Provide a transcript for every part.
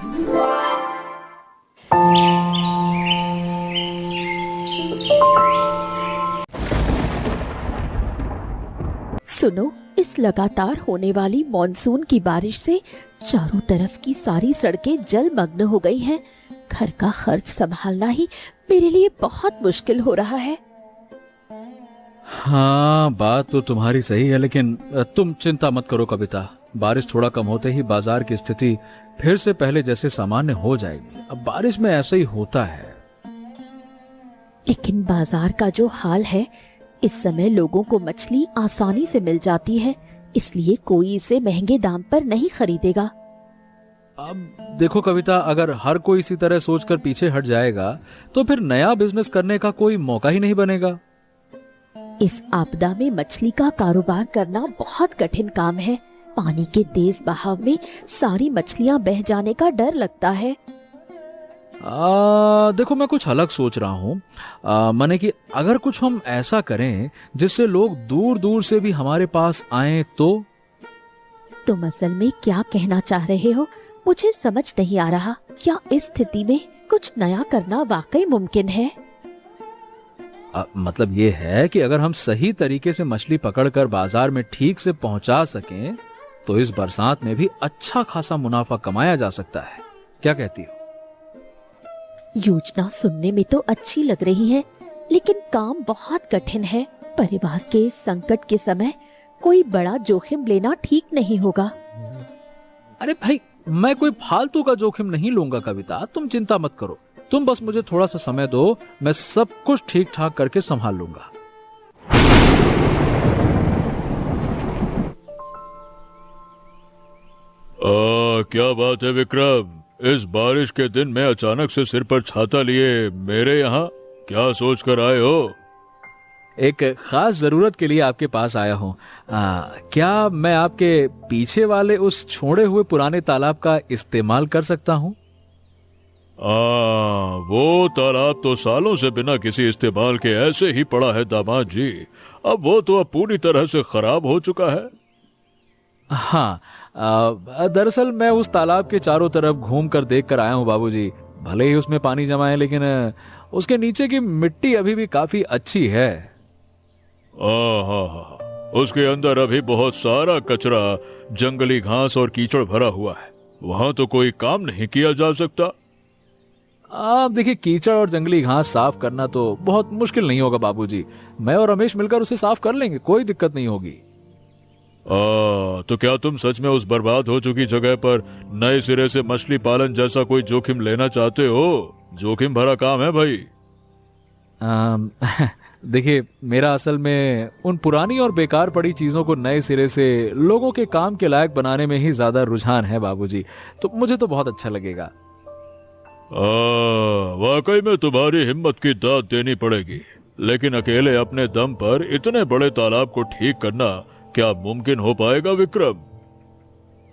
सुनो, इस लगातार होने वाली मॉनसून की बारिश से चारों तरफ की सारी सड़कें जलमग्न हो गई हैं। घर का खर्च संभालना ही मेरे लिए बहुत मुश्किल हो रहा है। हाँ, बात तो तुम्हारी सही है, लेकिन तुम चिंता मत करो कविता। बारिश थोड़ा कम होते ही बाजार की स्थिति फिर से पहले जैसे सामान्य हो जाएगी। अब बारिश में ऐसा ही होता है। लेकिन बाजार का जो हाल है, इस समय लोगों को मछली आसानी से मिल जाती है, इसलिए कोई इसे महंगे दाम पर नहीं खरीदेगा। अब देखो कविता, अगर हर कोई इसी तरह सोचकर पीछे हट जाएगा तो फिर नया बिजनेस करने का कोई मौका ही नहीं बनेगा। इस आपदा में मछली का कारोबार करना बहुत कठिन काम है। पानी के तेज बहाव में सारी मछलियां बह जाने का डर लगता है। देखो, मैं कुछ अलग सोच रहा हूँ। माने कि अगर कुछ हम ऐसा करें जिससे लोग दूर दूर से भी हमारे पास आएं तो। तुम असल में क्या कहना चाह रहे हो, मुझे समझ नहीं आ रहा। क्या इस स्थिति में कुछ नया करना वाकई मुमकिन है? मतलब ये है कि अगर हम सही तरीके से मछली पकड़कर बाजार में ठीक से पहुंचा सकें तो इस बरसात में भी अच्छा खासा मुनाफा कमाया जा सकता है। क्या कहती हो? योजना सुनने में तो अच्छी लग रही है, लेकिन काम बहुत कठिन है। परिवार के इस संकट के समय कोई बड़ा जोखिम लेना ठीक नहीं होगा। अरे भाई, मैं कोई फालतू का जोखिम नहीं लूंगा कविता, तुम चिंता मत करो। तुम बस मुझे थोड़ा सा समय दो, मैं सब कुछ ठीक ठाक करके संभाल लूंगा। क्या बात है विक्रम, इस बारिश के दिन में अचानक से सिर पर छाता लिए मेरे यहाँ क्या सोच कर आए हो? एक खास जरूरत के लिए आपके पास आया हूँ। क्या मैं आपके पीछे वाले उस छोड़े हुए पुराने तालाब का इस्तेमाल कर सकता हूँ? वो तालाब तो सालों से बिना किसी इस्तेमाल के ऐसे ही पड़ा है दामाद जी। अब वो तो पूरी तरह से खराब हो चुका है। हाँ, दरअसल मैं उस तालाब के चारों तरफ घूम कर देख कर आया हूँ बाबूजी। भले ही उसमें पानी जमा है, लेकिन उसके नीचे की मिट्टी अभी भी काफी अच्छी है। उसके अंदर अभी बहुत सारा कचरा, जंगली घास और कीचड़ भरा हुआ है। वहां तो कोई काम नहीं किया जा सकता। आप देखिए, कीचड़ और जंगली घास साफ करना तो बहुत मुश्किल नहीं होगा बाबूजी। मैं और रमेश मिलकर उसे साफ कर लेंगे, कोई दिक्कत नहीं होगी। तो क्या तुम सच में उस बर्बाद हो चुकी जगह पर नए सिरे से मछली पालन जैसा कोई जोखिम लेना चाहते हो? जोखिम भरा काम है भाई। देखिए, मेरा असल में उन पुरानी और बेकार पड़ी चीजों को नए सिरे से लोगों के काम के लायक बनाने में ही ज्यादा रुझान है बाबूजी। तो मुझे तो बहुत अच्छा लगेगा। वाकई में तुम्हारी हिम्मत की दाद देनी पड़ेगी, लेकिन अकेले अपने दम पर इतने बड़े तालाब को ठीक करना क्या मुमकिन हो पाएगा विक्रम?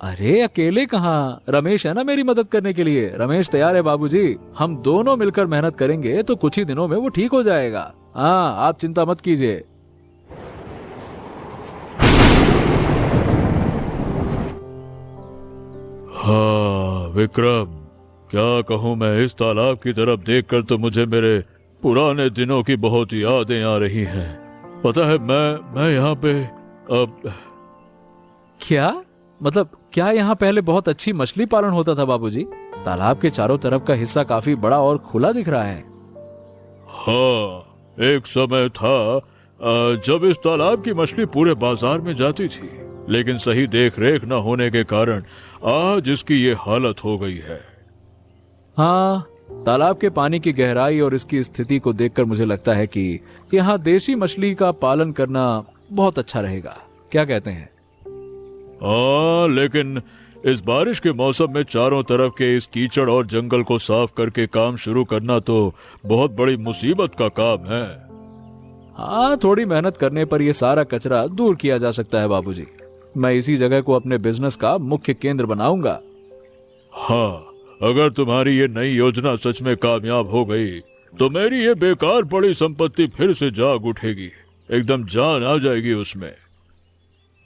अरे अकेले कहाँ, रमेश है ना मेरी मदद करने के लिए। रमेश तैयार है बाबूजी। हम दोनों मिलकर मेहनत करेंगे तो कुछ ही दिनों में वो ठीक हो जाएगा। हाँ, आप चिंता मत कीजिए। हाँ विक्रम, क्या कहूँ मैं, इस तालाब की तरफ देखकर तो मुझे मेरे पुराने दिनों की बहुत यादें आ रही हैं। पता है, मैं यहाँ पे अब क्या मतलब, क्या यहाँ पहले बहुत अच्छी मछली पालन होता था बाबूजी? तालाब के चारों तरफ का हिस्सा काफी बड़ा और खुला दिख रहा है। हाँ, एक समय था जब इस तालाब की मछली पूरे बाजार में जाती थी, लेकिन सही देख रेख न होने के कारण आज इसकी ये हालत हो गई है। हाँ, तालाब के पानी की गहराई और इसकी स्थिति को देखकर मुझे लगता है कि यहाँ देशी मछली का पालन करना बहुत अच्छा रहेगा। क्या कहते हैं? हाँ, लेकिन इस बारिश के मौसम में चारों तरफ के इस कीचड़ और जंगल को साफ करके काम शुरू करना तो बहुत बड़ी मुसीबत का काम है। हाँ, थोड़ी मेहनत करने पर यह सारा कचरा दूर किया जा सकता है बाबूजी। मैं इसी जगह को अपने बिजनेस का मुख्य केंद्र बनाऊंगा। हाँ, अगर तुम्हारी ये नई योजना सच में कामयाब हो गई तो मेरी ये बेकार पड़ी संपत्ति फिर से जाग उठेगी। एकदम जान आ जाएगी उसमें।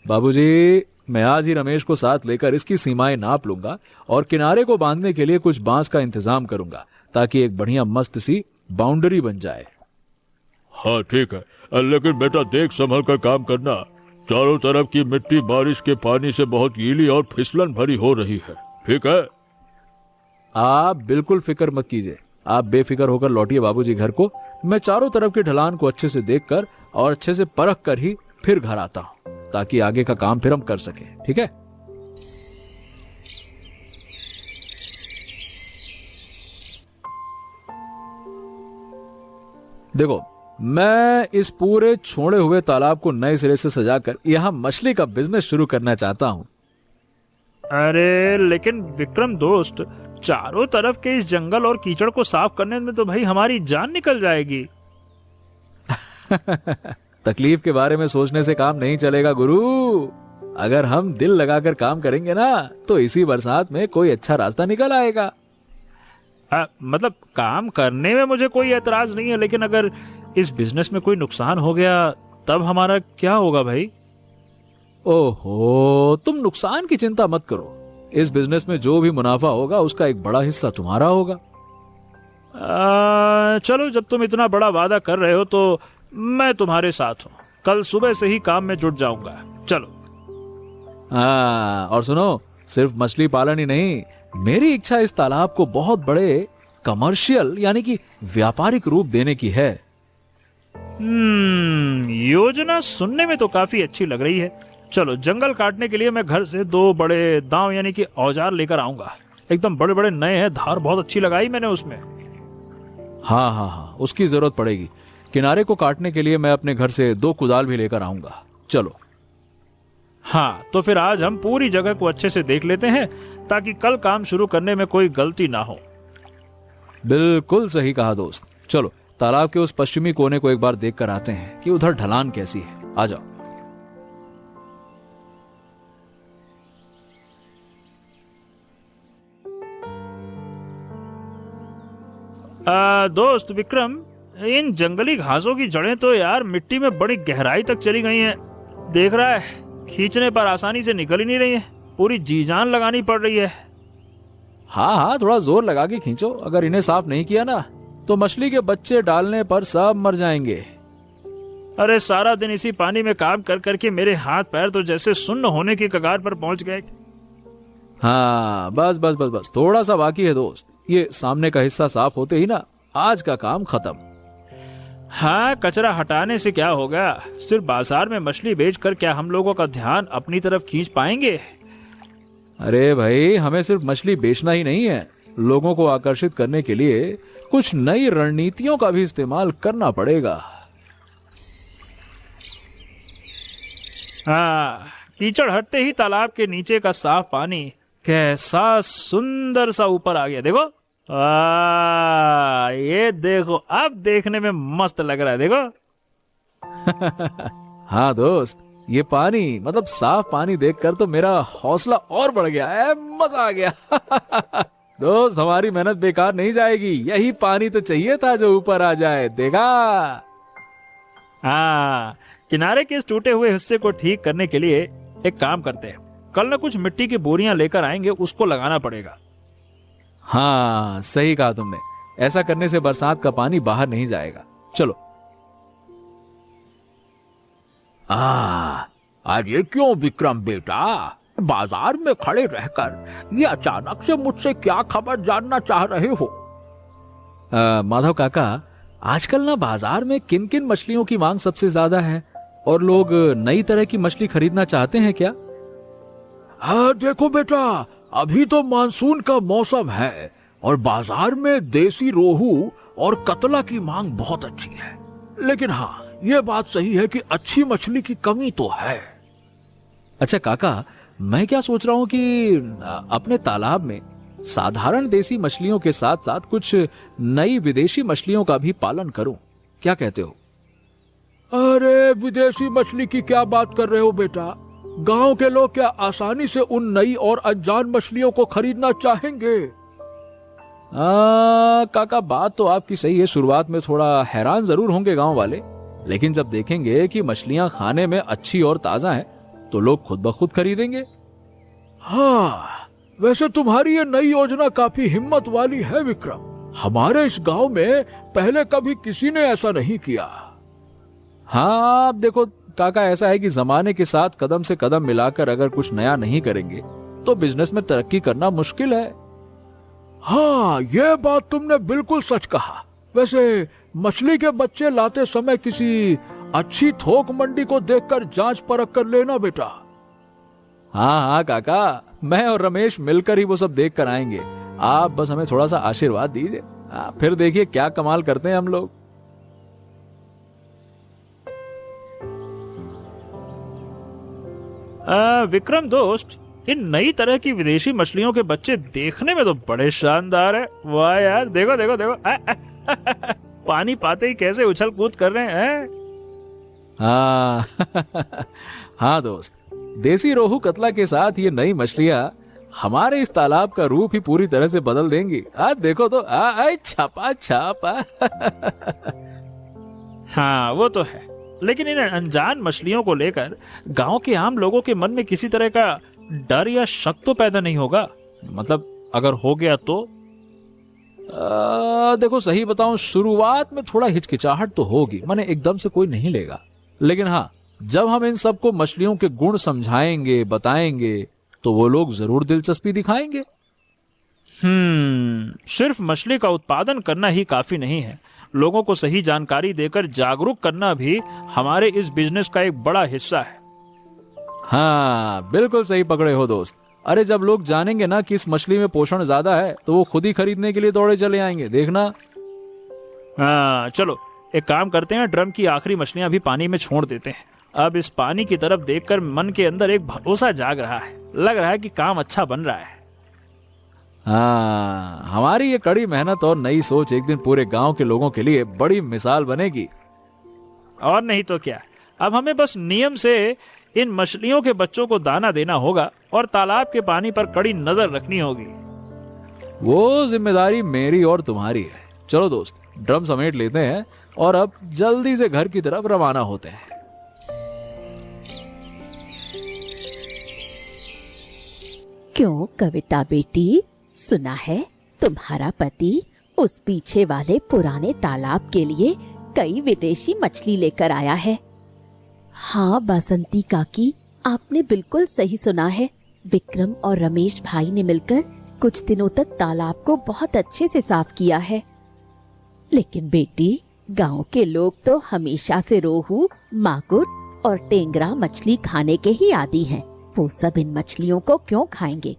बाबूजी, मैं आज ही रमेश को साथ लेकर इसकी सीमाएं नाप लूंगा और किनारे को बांधने के लिए कुछ बांस का इंतजाम करूंगा ताकि एक बढ़िया मस्त सी बाउंड्री बन जाए। हाँ ठीक है, लेकिन बेटा देख संभल कर काम करना। चारों तरफ की मिट्टी बारिश के पानी से बहुत गीली और फिसलन भरी हो रही है, ठीक है? आप बिल्कुल फिक्र मत कीजिए, आप बेफिक्र होकर लौटिए बाबूजी घर को। मैं चारों तरफ की ढलान को अच्छे से देखकर और अच्छे से परख कर ही फिर घर आता हूं ताकि आगे का काम फिर हम कर सके, ठीक है? देखो, मैं इस पूरे छोड़े हुए तालाब को नए सिरे से सजाकर यहां मछली का बिजनेस शुरू करना चाहता हूं। अरे लेकिन विक्रम दोस्त, चारों तरफ के इस जंगल और कीचड़ को साफ करने में तो भाई हमारी जान निकल जाएगी। तकलीफ के बारे में सोचने से काम नहीं चलेगा गुरु। अगर हम दिल लगाकर काम करेंगे ना तो इसी बरसात में कोई अच्छा रास्ता निकल आएगा। मतलब काम करने में मुझे कोई एतराज नहीं है, लेकिन अगर इस बिजनेस में कोई नुकसान हो गया तब हमारा क्या होगा भाई? ओहो, तुम नुकसान की चिंता मत करो। इस बिजनेस में जो भी मुनाफा होगा उसका एक बड़ा हिस्सा तुम्हारा होगा। चलो, जब तुम इतना बड़ा वादा कर रहे हो तो मैं तुम्हारे साथ हूँ। कल सुबह से ही काम में जुट जाऊंगा। चलो। हाँ, और सुनो, सिर्फ मछली पालन ही नहीं, मेरी इच्छा इस तालाब को बहुत बड़े कमर्शियल यानी कि व्यापारिक रूप देने की है। योजना सुनने में तो काफी अच्छी लग रही है। चलो, जंगल काटने के लिए मैं घर से 2 बड़े दांव यानी कि औजार लेकर आऊंगा। एकदम बड़े बड़े नए हैं, धार बहुत अच्छी लगाई मैंने उसमें। हाँ हाँ हाँ, उसकी जरूरत पड़ेगी। किनारे को काटने के लिए मैं अपने घर से 2 कुदाल भी लेकर आऊंगा। चलो। हाँ, तो फिर आज हम पूरी जगह को अच्छे से देख लेते हैं ताकि कल काम शुरू करने में कोई गलती ना हो। बिल्कुल सही कहा दोस्त। चलो, तालाब के उस पश्चिमी कोने को एक बार देख कर आते हैं कि उधर ढलान कैसी है। आ जाओ। दोस्त विक्रम, इन जंगली घासों की जड़ें तो यार मिट्टी में बड़ी गहराई तक चली गई हैं। देख रहा है, खींचने पर आसानी से निकल ही नहीं रही है। पूरी जी जान लगानी पड़ रही है। हाँ हाँ, थोड़ा जोर लगा के खींचो। अगर इन्हें साफ नहीं किया ना तो मछली के बच्चे डालने पर सब मर जाएंगे। अरे सारा दिन इसी पानी में काम कर करके मेरे हाथ पैर तो जैसे सुन्न होने की कगार पर पहुंच गए। हाँ, बस बस बस बस, थोड़ा सा बाकी है दोस्त। ये सामने का हिस्सा साफ होते ही ना आज का काम खत्म। हाँ, कचरा हटाने से क्या होगा? सिर्फ बाजार में मछली बेचकर क्या हम लोगों का ध्यान अपनी तरफ खींच पाएंगे? अरे भाई, हमें सिर्फ मछली बेचना ही नहीं है, लोगों को आकर्षित करने के लिए कुछ नई रणनीतियों का भी इस्तेमाल करना पड़ेगा। हाँ, कीचड़ हटते ही तालाब के नीचे का साफ पानी कैसा सुंदर सा ऊपर आ गया। देखो, ये देखो, अब देखने में मस्त लग रहा है। देखो। हाँ दोस्त, ये पानी मतलब साफ पानी देखकर तो मेरा हौसला और बढ़ गया है। मजा आ गया। दोस्त, हमारी मेहनत बेकार नहीं जाएगी। यही पानी तो चाहिए था जो ऊपर आ जाए। देखा? हाँ, किनारे के इस टूटे हुए हिस्से को ठीक करने के लिए एक काम करते हैं। कल ना कुछ मिट्टी की बोरियां लेकर आएंगे, उसको लगाना पड़ेगा। हाँ, सही कहा तुमने। ऐसा करने से बरसात का पानी बाहर नहीं जाएगा। चलो। अरे क्यों विक्रम बेटा, बाजार में खड़े रहकर ये अचानक से मुझसे क्या खबर जानना चाह रहे हो? माधव काका, आजकल ना बाजार में किन किन मछलियों की मांग सबसे ज्यादा है और लोग नई तरह की मछली खरीदना चाहते हैं क्या? हाँ देखो बेटा, अभी तो मानसून का मौसम है और बाजार में देसी रोहू और कतला की मांग बहुत अच्छी है। लेकिन हाँ, ये बात सही है कि अच्छी मछली की कमी तो है। अच्छा काका, मैं क्या सोच रहा हूँ कि अपने तालाब में साधारण देसी मछलियों के साथ साथ कुछ नई विदेशी मछलियों का भी पालन करूं। क्या कहते हो? अरे विदेशी मछली की क्या बात कर रहे हो बेटा? गांव के लोग क्या आसानी से उन नई और अनजान मछलियों को खरीदना चाहेंगे? काका, बात तो आपकी सही है। शुरुआत में थोड़ा हैरान जरूर होंगे गांव वाले, लेकिन जब देखेंगे कि मछलियां खाने में अच्छी और ताजा हैं, तो लोग खुद ब खुद खरीदेंगे। हाँ, वैसे तुम्हारी ये नई योजना काफी हिम्मत वाली है विक्रम। हमारे इस गांव में पहले कभी किसी ने ऐसा नहीं किया। हाँ, अब देखो काका, ऐसा है कि जमाने के साथ कदम से कदम मिलाकर अगर कुछ नया नहीं करेंगे तो बिजनेस में तरक्की करना मुश्किल है। हाँ, ये बात तुमने बिल्कुल सच कहा। वैसे मछली के बच्चे लाते समय किसी अच्छी थोक मंडी को देखकर जांच परख कर लेना बेटा। हाँ हाँ काका, मैं और रमेश मिलकर ही वो सब देख कर आएंगे। आप बस हमें थोड़ा सा आशीर्वाद दीजिए, फिर देखिए क्या कमाल करते हैं हम लोग। विक्रम दोस्त, इन नई तरह की विदेशी मछलियों के बच्चे देखने में तो बड़े शानदार है। वाह यार, देखो देखो देखो पानी पाते ही कैसे उछल कूद कर रहे हैं। हाँ हाँ दोस्त, देसी रोहू कतला के साथ ये नई मछलियां हमारे इस तालाब का रूप ही पूरी तरह से बदल देंगी। देखो तो छापा छापा। हाँ वो तो है, लेकिन इन अनजान मछलियों को लेकर गांव के आम लोगों के मन में किसी तरह का डर या शक तो पैदा नहीं होगा? मतलब अगर हो गया तो? देखो सही बताऊं, शुरुआत में थोड़ा हिचकिचाहट तो होगी, माने एकदम से कोई नहीं लेगा। लेकिन हाँ, जब हम इन सबको मछलियों के गुण समझाएंगे, बताएंगे, तो वो लोग जरूर दिलचस्पी दिखाएंगे। सिर्फ मछली का उत्पादन करना ही काफी नहीं है, लोगों को सही जानकारी देकर जागरूक करना भी हमारे इस बिजनेस का एक बड़ा हिस्सा है। हाँ बिल्कुल सही पकड़े हो दोस्त। अरे जब लोग जानेंगे ना कि इस मछली में पोषण ज्यादा है तो वो खुद ही खरीदने के लिए दौड़े चले आएंगे, देखना। हाँ चलो एक काम करते हैं, ड्रम की आखिरी मछलियां भी पानी में छोड़ देते हैं। अब इस पानी की तरफ देखकर मन के अंदर एक भरोसा जाग रहा है, लग रहा है कि काम अच्छा बन रहा है। हाँ, हमारी ये कड़ी मेहनत और नई सोच एक दिन पूरे गांव के लोगों के लिए बड़ी मिसाल बनेगी। और नहीं तो क्या, अब हमें बस नियम से इन मछलियों के बच्चों को दाना देना होगा और तालाब के पानी पर कड़ी नजर रखनी होगी। वो जिम्मेदारी मेरी और तुम्हारी है। चलो दोस्त, ड्रम समेट लेते हैं और अब जल्दी से घर की तरफ रवाना होते हैं। क्यों कविता बेटी, सुना है तुम्हारा पति उस पीछे वाले पुराने तालाब के लिए कई विदेशी मछली लेकर आया है? हाँ बासंती काकी, आपने बिल्कुल सही सुना है। विक्रम और रमेश भाई ने मिलकर कुछ दिनों तक तालाब को बहुत अच्छे से साफ किया है। लेकिन बेटी, गांव के लोग तो हमेशा से रोहू, मागुर और टेंगरा मछली खाने के ही आदी हैं। वो सब इन मछलियों को क्यों खाएंगे?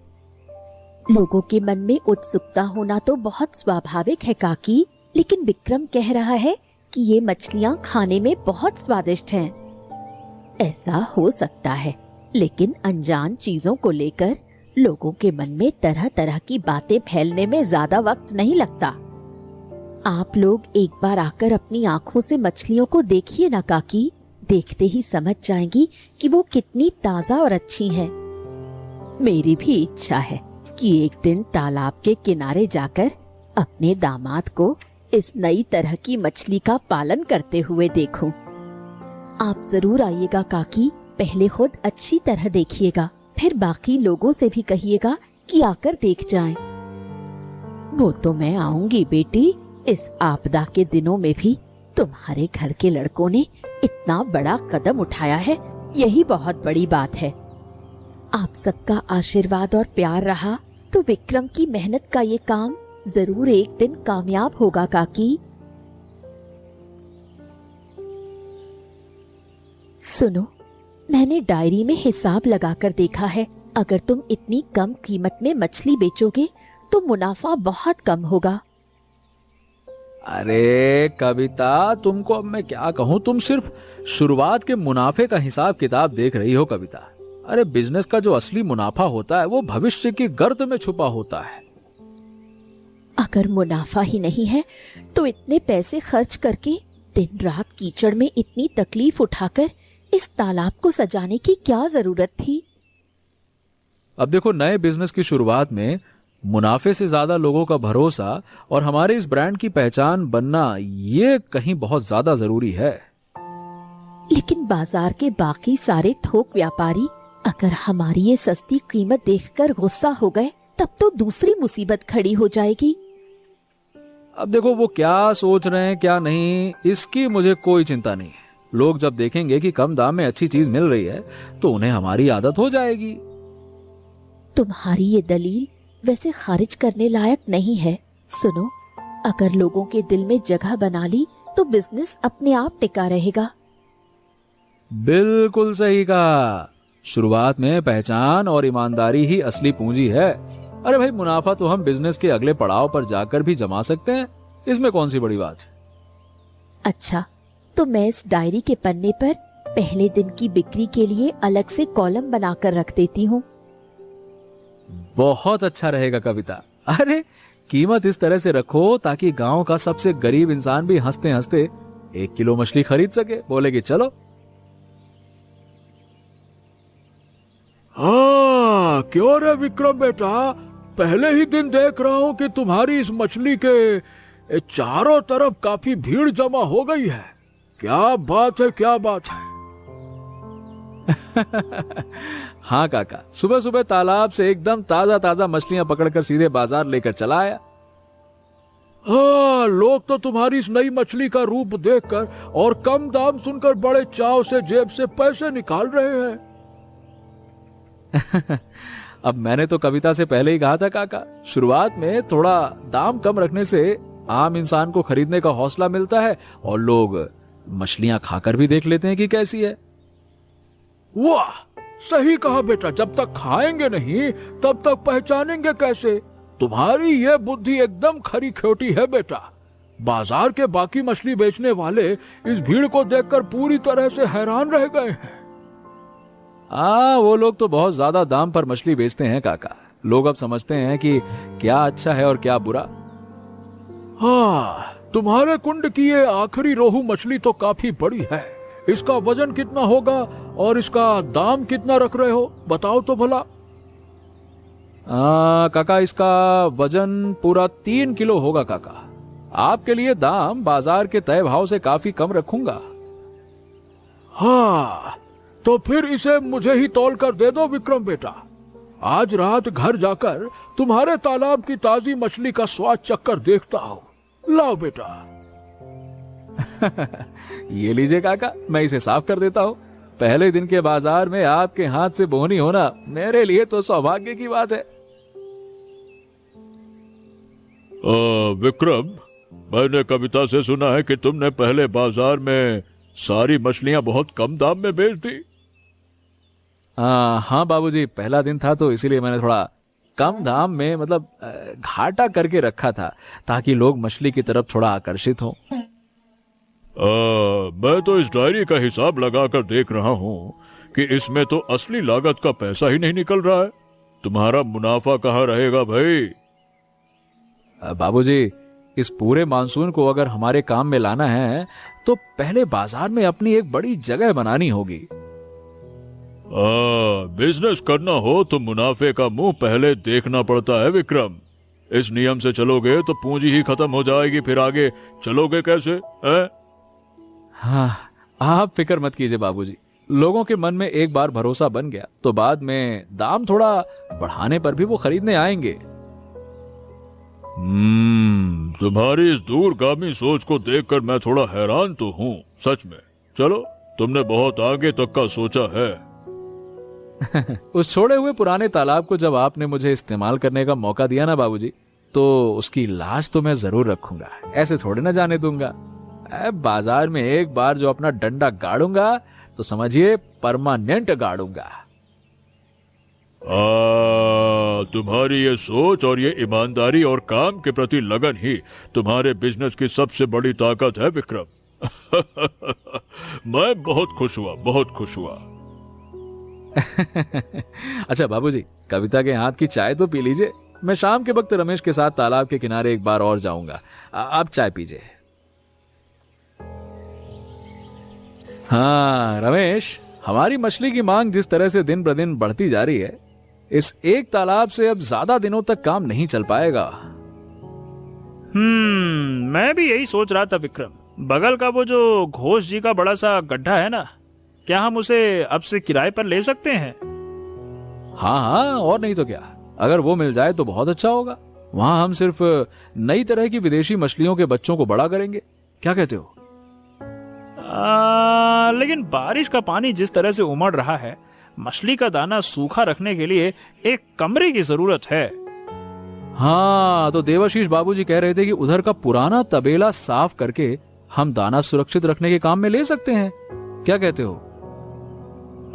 लोगों के मन में उत्सुकता होना तो बहुत स्वाभाविक है काकी, लेकिन विक्रम कह रहा है कि ये मछलियाँ खाने में बहुत स्वादिष्ट हैं। ऐसा हो सकता है, लेकिन अनजान चीजों को लेकर लोगों के मन में तरह तरह की बातें फैलने में ज्यादा वक्त नहीं लगता। आप लोग एक बार आकर अपनी आंखों से मछलियों को देखिए ना काकी, देखते ही समझ जाएंगी कि वो कितनी ताजा और अच्छी हैं। मेरी भी इच्छा है कि एक दिन तालाब के किनारे जाकर अपने दामाद को इस नई तरह की मछली का पालन करते हुए देखूं। आप जरूर आइएगा काकी, पहले खुद अच्छी तरह देखिएगा, फिर बाकी लोगों से भी कहिएगा कि आकर देख जाएं। वो तो मैं आऊंगी बेटी, इस आपदा के दिनों में भी तुम्हारे घर के लड़कों ने इतना बड़ा कदम उठाया है, यही बहुत बड़ी बात है। आप सबका आशीर्वाद और प्यार रहा तो विक्रम की मेहनत का ये काम जरूर एक दिन कामयाब होगा काकी। सुनो, मैंने डायरी में हिसाब लगाकर देखा है, अगर तुम इतनी कम कीमत में मछली बेचोगे तो मुनाफा बहुत कम होगा। अरे कविता, तुमको अब मैं क्या कहूं, तुम सिर्फ शुरुआत के मुनाफे का हिसाब किताब देख रही हो कविता। अरे बिजनेस का जो असली मुनाफा होता है वो भविष्य की गर्त में छुपा होता है। अगर मुनाफा ही नहीं है तो इतने पैसे खर्च करके दिन रात कीचड़ में इतनी तकलीफ उठाकर इस तालाब को सजाने की क्या जरूरत थी? अब देखो, नए बिजनेस की शुरुआत में मुनाफे से ज्यादा लोगों का भरोसा और हमारे इस ब्रांड की पहचान बनना, ये कहीं बहुत ज्यादा जरूरी है। लेकिन बाजार के बाकी सारे थोक व्यापारी अगर हमारी ये सस्ती कीमत देखकर गुस्सा हो गए तब तो दूसरी मुसीबत खड़ी हो जाएगी। अब देखो वो क्या सोच रहे हैं क्या नहीं, इसकी मुझे कोई चिंता नहीं है। लोग जब देखेंगे कि कम दाम में अच्छी चीज मिल रही है तो उन्हें हमारी आदत हो जाएगी। तुम्हारी ये दलील वैसे खारिज करने लायक नहीं है। सुनो, अगर लोगों के दिल में जगह बना ली तो बिजनेस अपने आप टिका रहेगा। बिल्कुल सही कहा। शुरुआत में पहचान और ईमानदारी ही असली पूंजी है। अरे भाई, मुनाफा तो हम बिजनेस के अगले पड़ाव पर जाकर भी जमा सकते हैं, इसमें कौन सी बड़ी बात है। अच्छा, तो मैं इस डायरी के पन्ने पर पहले दिन की बिक्री के लिए अलग से कॉलम बनाकर रख देती हूँ। बहुत अच्छा रहेगा कविता। अरे कीमत इस तरह से रखो ताकि गांव का सबसे गरीब इंसान भी हंसते हंसते 1 किलो मछली खरीद सके, बोले कि चलो। हाँ, क्यों रे विक्रम बेटा, पहले ही दिन देख रहा हूं कि तुम्हारी इस मछली के चारों तरफ काफी भीड़ जमा हो गई है। क्या बात है, क्या बात है। हाँ काका, सुबह सुबह तालाब से एकदम ताजा ताजा मछलियां पकड़कर सीधे बाजार लेकर चला आया। हाँ, लोग तो तुम्हारी इस नई मछली का रूप देखकर और कम दाम सुनकर बड़े चाव से जेब से पैसे निकाल रहे हैं। अब मैंने तो कविता से पहले ही कहा था काका, शुरुआत में थोड़ा दाम कम रखने से आम इंसान को खरीदने का हौसला मिलता है और लोग मछलियां खाकर भी देख लेते हैं कि कैसी है। वाह, सही कहा बेटा, जब तक खाएंगे नहीं तब तक पहचानेंगे कैसे। तुम्हारी ये बुद्धि एकदम खरी खोटी है बेटा। बाजार के बाकी मछली बेचने वाले इस भीड़ को देखकर पूरी तरह से हैरान रह गए हैं। वो लोग तो बहुत ज्यादा दाम पर मछली बेचते हैं काका। लोग अब समझते हैं कि क्या अच्छा है और क्या बुरा। हाँ, तुम्हारे कुंड की ये आखिरी रोहू मछली तो काफी बड़ी है। इसका वजन कितना होगा और इसका दाम कितना रख रहे हो, बताओ तो भला। काका, इसका वजन पूरा 3 किलो होगा काका। आपके लिए दाम बाजार के तय भाव से काफी कम रखूंगा। हाँ, तो फिर इसे मुझे ही तौल कर दे दो विक्रम बेटा। आज रात घर जाकर तुम्हारे तालाब की ताजी मछली का स्वाद चक्कर देखता हूं। लाओ बेटा। ये लीजिए काका, मैं इसे साफ कर देता हूँ। पहले दिन के बाजार में आपके हाथ से बोहनी होना मेरे लिए तो सौभाग्य की बात है। विक्रम, मैंने कविता से सुना है कि तुमने पहले बाजार में सारी मछलियां बहुत कम दाम में बेच दी। हाँ बाबूजी, पहला दिन था तो इसीलिए मैंने थोड़ा कम दाम में, मतलब घाटा करके रखा था ताकि लोग मछली की तरफ थोड़ा आकर्षित हों। मैं तो इस डायरी का हिसाब लगाकर देख रहा हूँ कि इसमें तो असली लागत का पैसा ही नहीं निकल रहा है। तुम्हारा मुनाफा कहाँ रहेगा भाई? बाबूजी, इस पूरे मानसून को अगर हमारे काम में लाना है तो पहले बाजार में अपनी एक बड़ी जगह बनानी होगी। बिजनेस करना हो तो मुनाफे का मुंह पहले देखना पड़ता है विक्रम। इस नियम से चलोगे तो पूंजी ही खत्म हो जाएगी, फिर आगे चलोगे कैसे है? हाँ, आप फिक्र मत कीजिए बाबूजी। लोगों के मन में एक बार भरोसा बन गया तो बाद में दाम थोड़ा बढ़ाने पर भी वो खरीदने आएंगे। तुम्हारी इस दूरगामी सोच को देखकर मैं थोड़ा हैरान तो हूँ सच में। चलो, तुमने बहुत आगे तक का सोचा है। उस छोड़े हुए पुराने तालाब को जब आपने मुझे इस्तेमाल करने का मौका दिया ना बाबूजी, तो उसकी लाश तो मैं जरूर रखूंगा, ऐसे थोड़े ना जाने दूंगा। बाजार में एक बार जो अपना डंडा गाड़ूंगा तो समझिए परमानेंट गाड़ूंगा। तुम्हारी ये सोच और ये ईमानदारी और काम के प्रति लगन ही तुम्हारे बिजनेस की सबसे बड़ी ताकत है विक्रम। मैं बहुत खुश हुआ, बहुत खुश हुआ। अच्छा बाबूजी, कविता के हाथ की चाय तो पी लीजिए। मैं शाम के वक्त रमेश के साथ तालाब के किनारे एक बार और जाऊंगा। आप चाय पीजिए। हाँ रमेश, हमारी मछली की मांग जिस तरह से दिन प्रतिदिन बढ़ती जा रही है, इस एक तालाब से अब ज्यादा दिनों तक काम नहीं चल पाएगा। मैं भी यही सोच रहा था विक्रम। बगल का वो जो घोष जी का बड़ा सा गड्ढा है ना, क्या हम उसे अब से किराए पर ले सकते हैं? हाँ हाँ, और नहीं तो क्या, अगर वो मिल जाए तो बहुत अच्छा होगा। वहां हम सिर्फ नई तरह की विदेशी मछलियों के बच्चों को बड़ा करेंगे, क्या कहते हो? लेकिन बारिश का पानी जिस तरह से उमड़ रहा है, मछली का दाना सूखा रखने के लिए एक कमरे की जरूरत है। हाँ, तो देवाशीष बाबूजी कह रहे थे कि उधर का पुराना तबेला साफ करके हम दाना सुरक्षित रखने के काम में ले सकते हैं, क्या कहते हो?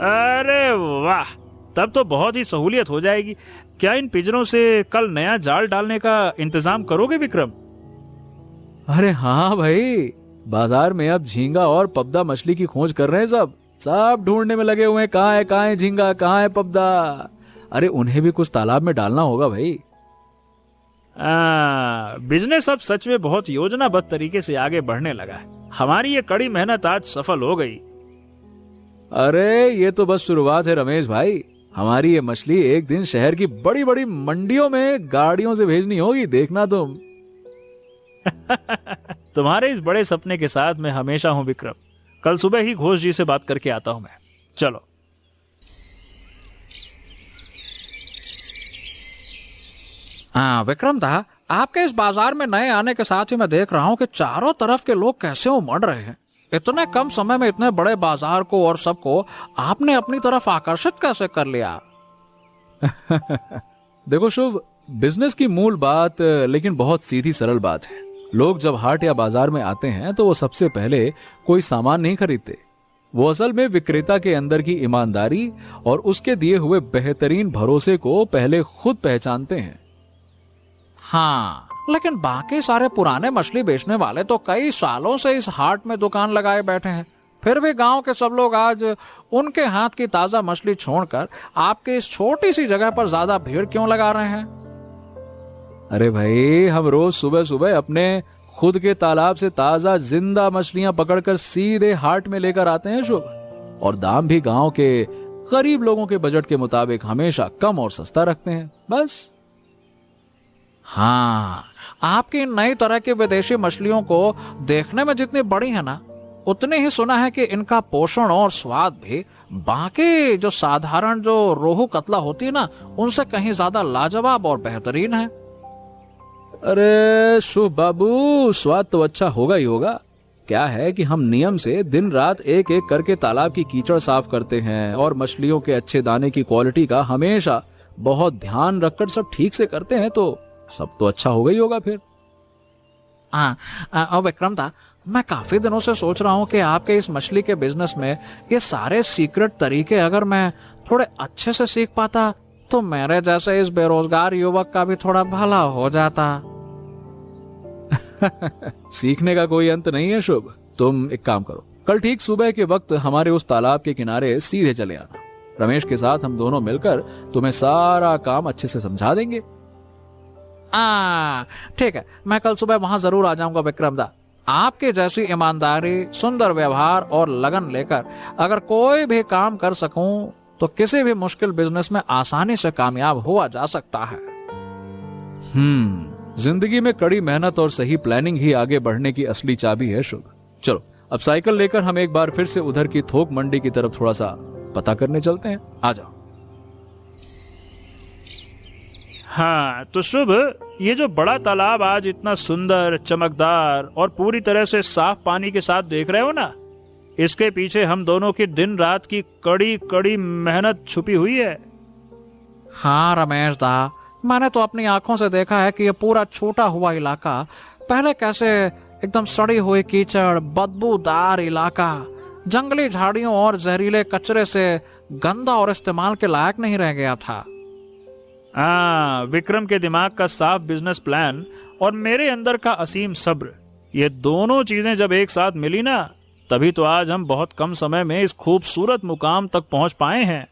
अरे वाह, तब तो बहुत ही सहूलियत हो जाएगी। क्या इन पिंजरों से कल नया जाल डालने का इंतजाम करोगे विक्रम? अरे हाँ भाई, बाजार में अब झींगा और पबदा मछली की खोज कर रहे हैं, सब ढूंढने में लगे हुए हैं। कहाँ है झींगा, कहाँ है पबदा? अरे उन्हें भी कुछ तालाब में डालना होगा भाई। बिजनेस अब सच में बहुत योजनाबद्ध तरीके से आगे बढ़ने लगा है। हमारी ये कड़ी मेहनत आज सफल हो गई। अरे ये तो बस शुरुआत है रमेश भाई। हमारी ये मछली एक दिन शहर की बड़ी बड़ी मंडियों में गाड़ियों से भेजनी होगी, देखना तुम। तुम्हारे इस बड़े सपने के साथ मैं हमेशा हूं विक्रम। कल सुबह ही घोष जी से बात करके आता हूं मैं। चलो। विक्रम दा, आपके इस बाजार में नए आने के साथ ही मैं देख रहा हूँ कि चारों तरफ के लोग कैसे उमड़ रहे हैं। इतने कम समय में इतने बड़े बाजार को और सबको आपने अपनी तरफ आकर्षित कैसे कर लिया? देखो शुभ, बिजनेस की मूल बात लेकिन बहुत सीधी सरल बात है। लोग जब हाट या बाजार में आते हैं तो वो सबसे पहले कोई सामान नहीं खरीदते, वो असल में विक्रेता के अंदर की ईमानदारी और उसके दिए हुए बेहतरीन भरोसे को पहले खुद पहचानते हैं। हाँ, लेकिन बाकी सारे पुराने मछली बेचने वाले तो कई सालों से इस हाट में दुकान लगाए बैठे हैं, फिर भी गांव के सब लोग आज उनके हाथ की ताजा मछली छोड़कर आपके इस छोटी सी जगह पर ज्यादा भीड़ क्यों लगा रहे हैं? अरे भाई, हम रोज सुबह सुबह अपने खुद के तालाब से ताजा जिंदा मछलियां पकड़कर सीधे हाट में लेकर आते हैं शुभ, और दाम भी गांव के गरीब लोगों के बजट के मुताबिक हमेशा कम और सस्ता रखते हैं, बस। हाँ, आपकी नई तरह की विदेशी मछलियों को देखने में जितनी बड़ी है ना, उतने ही सुना है कि इनका पोषण और स्वाद भी बाकी जो साधारण जो रोहू कतला होती है ना, उनसे कहीं ज्यादा लाजवाब और बेहतरीन है। अरे शुभ बाबू, स्वाद तो अच्छा होगा ही होगा। क्या है कि हम नियम से दिन रात एक एक करके तालाब की कीचड़ साफ करते हैं और मछलियों के अच्छे दाने की क्वालिटी का हमेशा बहुत ध्यान रखकर सब ठीक से करते हैं, तो सब तो अच्छा होगा ही होगा फिर। विक्रम दा, मैं काफी दिनों से सोच रहा हूँ कि आपके इस मछली के बिजनेस में ये सारे सीक्रेट तरीके अगर मैं थोड़े अच्छे से सीख पाता तो मेरे जैसे इस बेरोजगार युवक का भी थोड़ा भला हो जाता। सीखने का कोई अंत नहीं है शुभ। तुम एक काम करो, कल ठीक सुबह के वक्त हमारे उस तालाब के किनारे सीधे चले आना। रमेश के साथ हम दोनों मिलकर तुम्हें सारा काम अच्छे से समझा देंगे। ठीक है, मैं कल सुबह वहां जरूर आ जाऊंगा विक्रम दा। आपकी जैसी ईमानदारी, सुंदर व्यवहार और लगन लेकर अगर कोई भी काम कर सकूं तो किसी भी मुश्किल बिजनेस में आसानी से कामयाब हुआ जा सकता है। जिंदगी में कड़ी मेहनत और सही प्लानिंग ही आगे बढ़ने की असली चाबी है शुभ। चलो अब साइकिल लेकर हम एक बार फिर से उधर की थोक मंडी की तरफ थोड़ा सा पता करने चलते हैं, आ जाओ। हाँ तो शुभ, ये जो बड़ा तालाब आज इतना सुंदर, चमकदार और पूरी तरह से साफ पानी के साथ देख रहे हो ना, इसके पीछे हम दोनों की दिन रात की कड़ी कड़ी मेहनत छुपी हुई है। हाँ रमेश दा, मैंने तो अपनी आंखों से देखा है कि ये पूरा छूटा हुआ इलाका पहले कैसे एकदम सड़ी हुई कीचड़, बदबूदार इलाका, जंगली झाड़ियों और जहरीले कचरे से गंदा और इस्तेमाल के लायक नहीं रह गया था। विक्रम के दिमाग का साफ बिजनेस प्लान और मेरे अंदर का असीम सब्र, ये दोनों चीजें जब एक साथ मिली ना, तभी तो आज हम बहुत कम समय में इस खूबसूरत मुकाम तक पहुंच पाए हैं।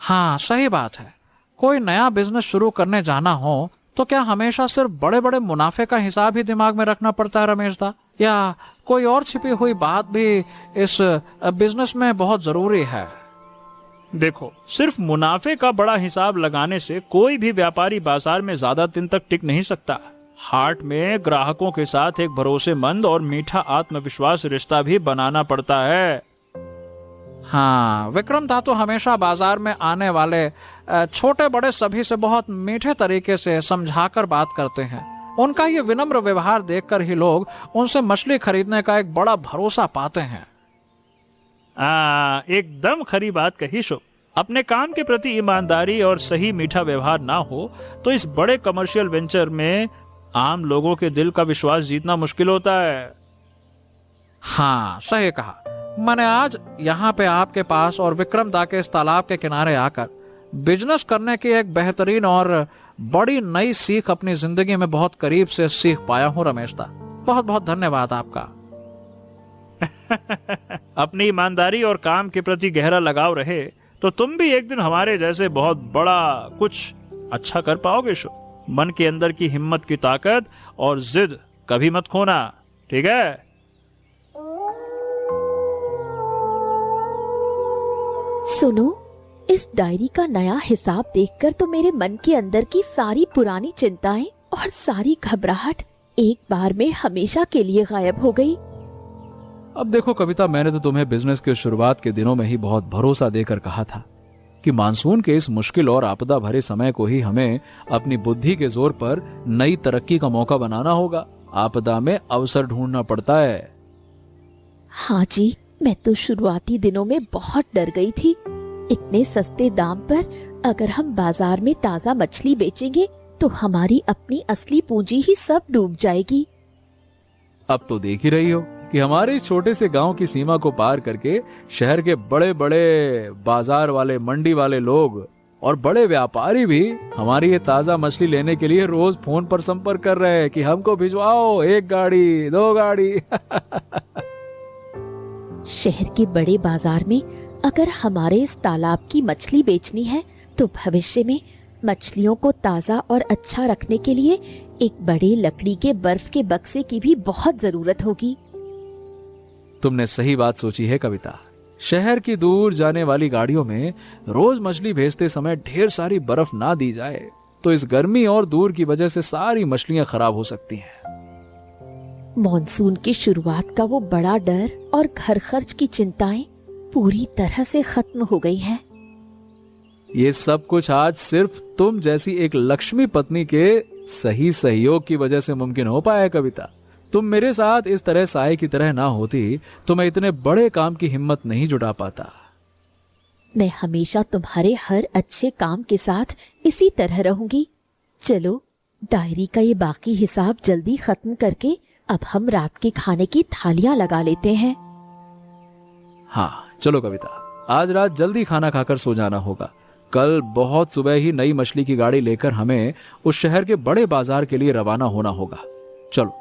हाँ सही बात है, कोई नया बिजनेस शुरू करने जाना हो तो क्या हमेशा सिर्फ बड़े बड़े मुनाफे का हिसाब ही दिमाग में रखना पड़ता है रमेश दा, या कोई और छिपी हुई बात भी इस बिजनेस में बहुत जरूरी है? देखो, सिर्फ मुनाफे का बड़ा हिसाब लगाने से कोई भी व्यापारी बाजार में ज्यादा दिन तक टिक नहीं सकता। हाट में ग्राहकों के साथ एक भरोसेमंद और मीठा आत्मविश्वास रिश्ता भी बनाना पड़ता है। हाँ, विक्रम दा तो हमेशा बाजार में आने वाले छोटे बड़े सभी से बहुत मीठे तरीके से समझाकर बात करते हैं। उनका ये विनम्र व्यवहार देखकर ही लोग उनसे मछली खरीदने का एक बड़ा भरोसा पाते हैं। एकदम खरी बात कही शो। अपने काम के प्रति ईमानदारी और सही मीठा व्यवहार ना हो तो इस बड़े कमर्शियल वेंचर में आम लोगों के दिल का विश्वास जीतना मुश्किल होता है। हाँ, सही कहा। मैंने आज यहाँ पे आपके पास और विक्रम दा के इस तालाब के किनारे आकर बिजनेस करने की एक बेहतरीन और बड़ी नई सीख अपनी जिंदगी में बहुत करीब से सीख पाया हूँ रमेश दा। बहुत बहुत धन्यवाद आपका। अपनी ईमानदारी और काम के प्रति गहरा लगाव रहे तो तुम भी एक दिन हमारे जैसे बहुत बड़ा कुछ अच्छा कर पाओगे शो। मन के अंदर की हिम्मत की ताकत और जिद कभी मत खोना, ठीक है? सुनो, इस डायरी का नया हिसाब देखकर तो मेरे मन के अंदर की सारी पुरानी चिंताएं और सारी घबराहट एक बार में हमेशा के लिए गायब हो गई। अब देखो कविता, मैंने तो तुम्हें बिजनेस के शुरुआत के दिनों में ही बहुत भरोसा देकर कहा था कि मानसून के इस मुश्किल और आपदा भरे समय को ही हमें अपनी बुद्धि के जोर पर नई तरक्की का मौका बनाना होगा। आपदा में अवसर ढूंढना पड़ता है। हाँ जी, मैं तो शुरुआती दिनों में बहुत डर गई थी। इतने सस्ते दाम पर अगर हम बाजार में ताजा मछली बेचेंगे तो हमारी अपनी असली पूंजी ही सब डूब जाएगी। अब तो देख ही रही हो कि हमारे इस छोटे से गांव की सीमा को पार करके शहर के बड़े बड़े बाजार वाले, मंडी वाले लोग और बड़े व्यापारी भी हमारी ये ताजा मछली लेने के लिए रोज फोन पर संपर्क कर रहे हैं कि हमको भिजवाओ 1 गाड़ी 2 गाड़ी। शहर के बड़े बाजार में अगर हमारे इस तालाब की मछली बेचनी है तो भविष्य में मछलियों को ताजा और अच्छा रखने के लिए एक बड़े लकड़ी के बर्फ के बक्से की भी बहुत जरूरत होगी। तुमने सही बात सोची है कविता। शहर की दूर जाने वाली गाड़ियों में रोज मछली भेजते समय ढेर सारी बर्फ ना दी जाए तो इस गर्मी और दूर की वजह से सारी मछलियां खराब हो सकती हैं। मॉनसून की शुरुआत का वो बड़ा डर और घर खर्च की चिंताएं पूरी तरह से खत्म हो गई हैं। ये सब कुछ आज सिर्फ तुम जैसी एक लक्ष्मी पत्नी के सही सहयोग की वजह से मुमकिन हो पाया है कविता। तुम मेरे साथ इस तरह साए की तरह ना होती तो मैं इतने बड़े काम की हिम्मत नहीं जुटा पाता। मैं हमेशा तुम्हारे हर अच्छे काम के साथ इसी तरह रहूंगी। चलो, डायरी का ये बाकी हिसाब जल्दी खत्म करके अब हम रात के खाने की थालियां लगा लेते हैं। हाँ चलो कविता, आज रात जल्दी खाना खाकर सो जाना होगा। कल बहुत सुबह ही नई मछली की गाड़ी लेकर हमें उस शहर के बड़े बाजार के लिए रवाना होना होगा। चलो।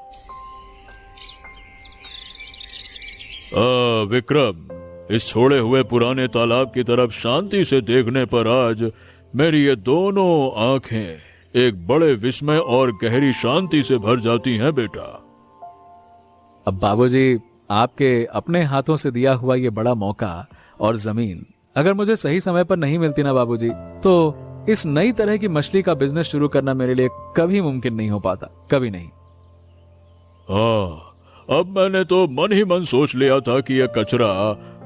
विक्रम, इस छोड़े हुए पुराने तालाब की तरफ शांति से देखने पर आज मेरी ये दोनों आंखें एक बड़े विस्मय और गहरी शांति से भर जाती हैं बेटा। अब बाबूजी, आपके अपने हाथों से दिया हुआ ये बड़ा मौका और जमीन अगर मुझे सही समय पर नहीं मिलती ना बाबूजी, तो इस नई तरह की मछली का बिजनेस शुरू करना मेरे लिए कभी मुमकिन नहीं हो पाता, कभी नहीं। हाँ, अब मैंने तो मन ही मन सोच लिया था कि यह कचरा,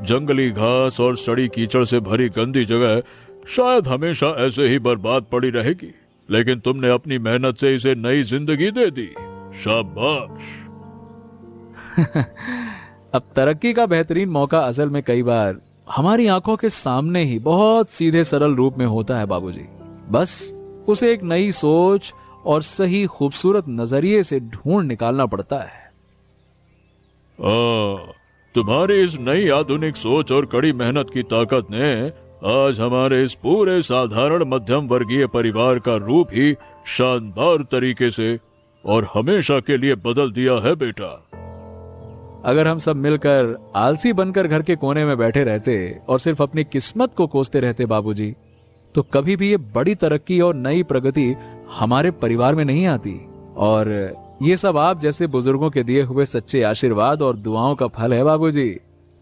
जंगली घास और सड़ी कीचड़ से भरी गंदी जगह शायद हमेशा ऐसे ही बर्बाद पड़ी रहेगी, लेकिन तुमने अपनी मेहनत से इसे नई जिंदगी दे दी। शाबाश। अब तरक्की का बेहतरीन मौका असल में कई बार हमारी आंखों के सामने ही बहुत सीधे सरल रूप में होता है बाबूजी। बस उसे एक नई सोच और सही खूबसूरत नजरिए से ढूंढ निकालना पड़ता है। तुम्हारी इस नई आधुनिक सोच और कड़ी मेहनत की ताकत ने आज हमारे इस पूरे साधारण मध्यम वर्गीय परिवार का रूप ही शानदार तरीके से और हमेशा के लिए बदल दिया है बेटा। अगर हम सब मिलकर आलसी बनकर घर के कोने में बैठे रहते और सिर्फ अपनी किस्मत को कोसते रहते बाबूजी, तो कभी भी ये बड़ी तरक्की और नई प्रगति हमारे परिवार में नहीं आती। और ये सब आप जैसे बुजुर्गों के दिए हुए सच्चे आशीर्वाद और दुआओं का फल है बाबूजी।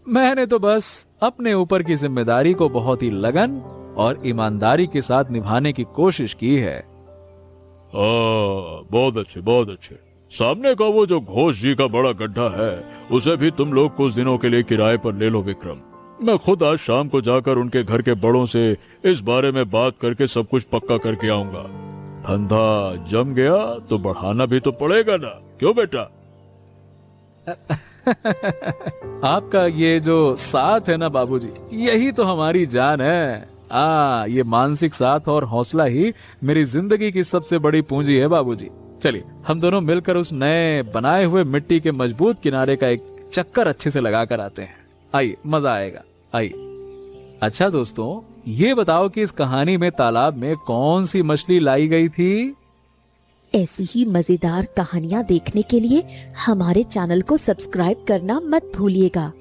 मैंने तो बस अपने ऊपर की जिम्मेदारी को बहुत ही लगन और ईमानदारी के साथ निभाने की कोशिश की है। बहुत अच्छे, बहुत अच्छे। सामने का वो जो घोष जी का बड़ा गड्ढा है, उसे भी तुम लोग कुछ दिनों के लिए किराए पर ले लो विक्रम। मैं खुद आज शाम को जाकर उनके घर के बड़ों से इस बारे में बात करके सब कुछ पक्का करके आऊंगा। धंधा जम गया तो बढ़ाना भी तो पड़ेगा ना, क्यों बेटा? आपका ये जो साथ है ना बाबूजी, यही तो हमारी जान है। ये मानसिक साथ और हौसला ही मेरी जिंदगी की सबसे बड़ी पूंजी है बाबूजी। चलिए हम दोनों मिलकर उस नए बनाए हुए मिट्टी के मजबूत किनारे का एक चक्कर अच्छे से लगा कर आते हैं। आइए, मजा आएगा, आइए। अच्छा दोस्तों, ये बताओ कि इस कहानी में तालाब में कौन सी मछली लाई गई थी? ऐसी ही मजेदार कहानियाँ देखने के लिए हमारे चैनल को सब्सक्राइब करना मत भूलिएगा।